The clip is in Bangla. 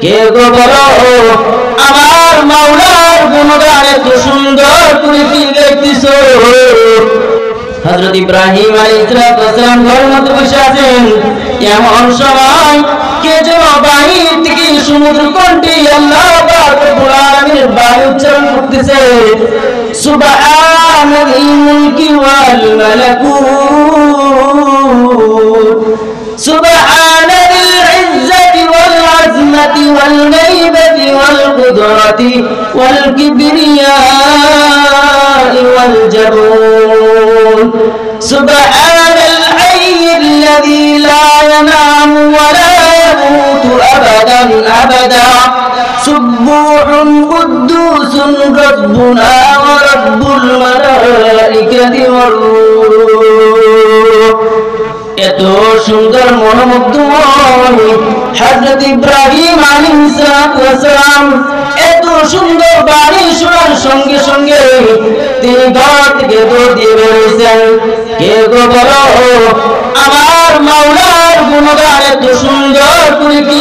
কে গো বলো আমার মাওলার গুণগান এত সুন্দর করে কি গাইতেছো? হযরত ইব্রাহিম আলাইহিস সালাম ঘরের মধ্যে বসে আছেন। এমন সময় কে যেন বাহির থেকে সমুদ্র কণ্ঠে আল্লাহ পাক রব্বুল আলামিনের বাণী উচ্চারণ করতেছে, সুবহানাল মুলকি ওয়াল মালাকুত, সুবহানাল ইজ্জতি ওয়াল আযমতি ওয়াল গায়বতি ওয়াল কুদরতি ওয়াল কিবরিয়া ওয়াল জাবরুত, সুবহানাল হাইয়্যিল লাযী লা ইয়ানামু ওয়া লা ইয়ামুতু আবাদান আবাদা, সুবহানুল কুদ্দুসুর রাব্বুনা ওয়া রাব্বুল মালাইকাতি ওয়ার রূহ। এত সুন্দর মনোমুগ্ধময় হযরত ইব্রাহিম আলাইহিস সালাম এত সুন্দর বাণী শোনার সঙ্গে সঙ্গে তিনি ঘর থেকে দৌড় দিয়ে বেরিয়েছেন। কে গো বলো আমার মাওলার গুণগান এত সুন্দর করে কি